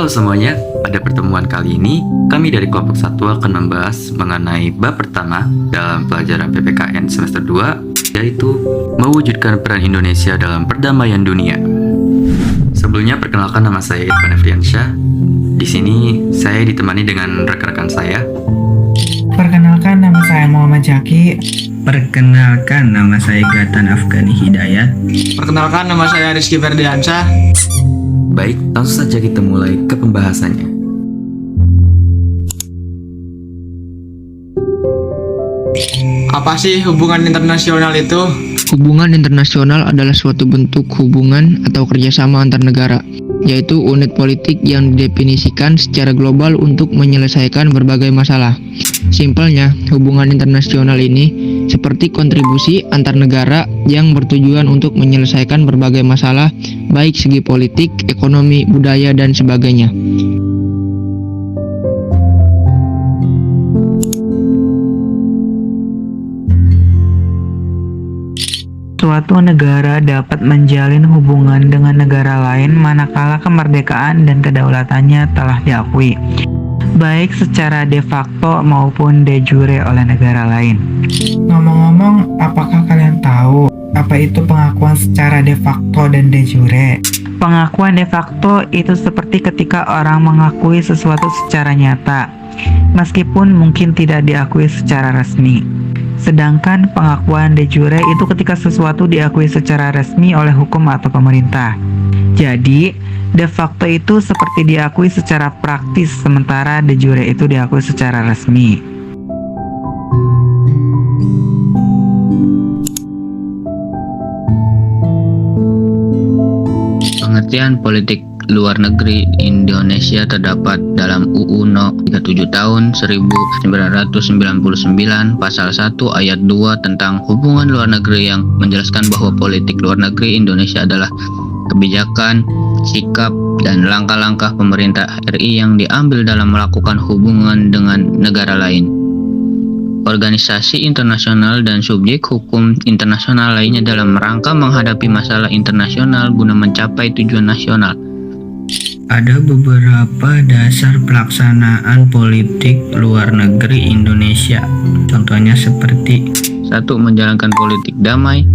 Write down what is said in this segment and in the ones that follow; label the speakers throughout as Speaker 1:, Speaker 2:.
Speaker 1: Halo semuanya, pada pertemuan kali ini kami dari kelompok 1 akan membahas mengenai bab pertama dalam pelajaran PPKN semester 2, yaitu mewujudkan peran Indonesia dalam perdamaian dunia. Sebelumnya perkenalkan, nama saya Irfan Efriansyah. Di sini saya ditemani dengan rekan-rekan saya.
Speaker 2: Perkenalkan, nama saya Muhammad Jaki.
Speaker 3: Perkenalkan, nama saya Gatan Afgani Hidayat.
Speaker 4: Perkenalkan, nama saya Rizky Ferdiansyah.
Speaker 1: Baik, langsung saja kita mulai ke pembahasannya.
Speaker 4: Apa sih hubungan internasional itu?
Speaker 5: Hubungan internasional adalah suatu bentuk hubungan atau kerjasama antar negara, yaitu unit politik yang didefinisikan secara global untuk menyelesaikan berbagai masalah. Simpelnya, hubungan internasional ini seperti kontribusi antar negara yang bertujuan untuk menyelesaikan berbagai masalah, baik segi politik, ekonomi, budaya, dan sebagainya.
Speaker 2: Suatu negara dapat menjalin hubungan dengan negara lain manakala kemerdekaan dan kedaulatannya telah diakui, baik secara de facto maupun de jure oleh negara lain. Ngomong-ngomong, apakah kalian tahu apa itu pengakuan secara de facto dan de jure? Pengakuan de facto itu seperti ketika orang mengakui sesuatu secara nyata, meskipun mungkin tidak diakui secara resmi. Sedangkan pengakuan de jure itu ketika sesuatu diakui secara resmi oleh hukum atau pemerintah. Jadi, de facto itu seperti diakui secara praktis, sementara de jure itu diakui secara resmi.
Speaker 3: Pengertian politik luar negeri Indonesia terdapat dalam UU No. 37 tahun 1999 pasal 1 ayat 2 tentang hubungan luar negeri yang menjelaskan bahwa politik luar negeri Indonesia adalah kebijakan, sikap, dan langkah-langkah pemerintah RI yang diambil dalam melakukan hubungan dengan negara lain, organisasi internasional, dan subjek hukum internasional lainnya dalam rangka menghadapi masalah internasional guna mencapai tujuan nasional.
Speaker 6: Ada beberapa dasar pelaksanaan politik luar negeri Indonesia. Contohnya seperti
Speaker 3: 1. Menjalankan politik damai.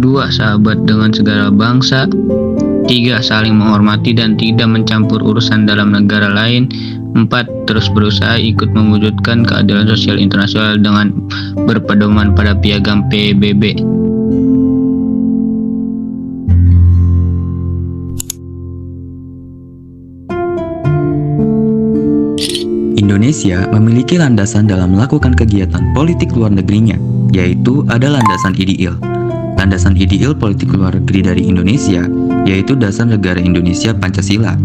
Speaker 3: 2. Sahabat dengan segala bangsa. 3. Saling menghormati dan tidak mencampur urusan dalam negara lain. 4. Terus berusaha ikut mewujudkan keadilan sosial internasional dengan berpedoman pada piagam PBB.
Speaker 1: Indonesia memiliki landasan dalam melakukan kegiatan politik luar negerinya, yaitu ada landasan IDIL. Landasan IDIL politik luar negeri dari Indonesia, yaitu dasar negara Indonesia Pancasila.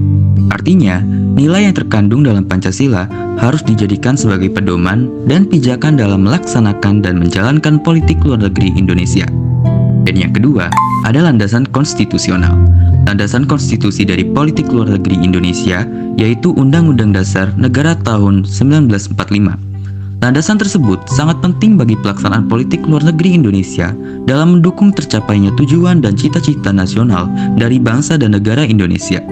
Speaker 1: Artinya, nilai yang terkandung dalam Pancasila harus dijadikan sebagai pedoman dan pijakan dalam melaksanakan dan menjalankan politik luar negeri Indonesia. Dan yang kedua, ada landasan konstitusional. Landasan konstitusi dari politik luar negeri Indonesia yaitu Undang-Undang Dasar Negara tahun 1945. Landasan tersebut sangat penting bagi pelaksanaan politik luar negeri Indonesia dalam mendukung tercapainya tujuan dan cita-cita nasional dari bangsa dan negara Indonesia.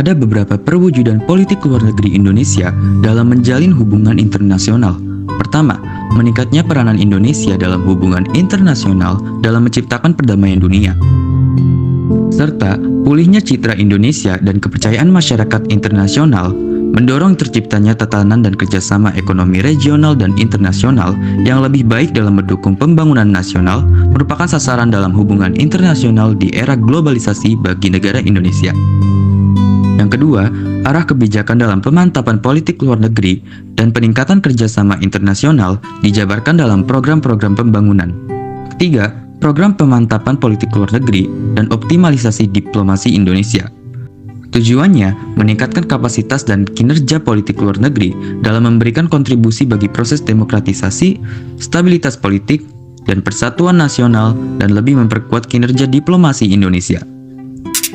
Speaker 1: Ada beberapa perwujudan politik luar negeri Indonesia dalam menjalin hubungan internasional. Pertama, meningkatnya peranan Indonesia dalam hubungan internasional dalam menciptakan perdamaian dunia. Serta, pulihnya citra Indonesia dan kepercayaan masyarakat internasional mendorong terciptanya tatanan dan kerjasama ekonomi regional dan internasional yang lebih baik dalam mendukung pembangunan nasional merupakan sasaran dalam hubungan internasional di era globalisasi bagi negara Indonesia. Yang kedua, arah kebijakan dalam pemantapan politik luar negeri dan peningkatan kerjasama internasional dijabarkan dalam program-program pembangunan. Ketiga, program pemantapan politik luar negeri dan optimalisasi diplomasi Indonesia. Tujuannya meningkatkan kapasitas dan kinerja politik luar negeri dalam memberikan kontribusi bagi proses demokratisasi, stabilitas politik, dan persatuan nasional dan lebih memperkuat kinerja diplomasi Indonesia.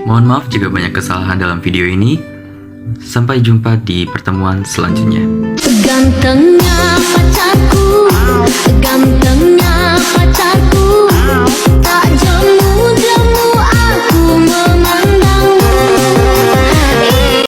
Speaker 1: Mohon maaf jika banyak kesalahan dalam video ini. Sampai jumpa di pertemuan selanjutnya.
Speaker 7: Gantengnya pacarku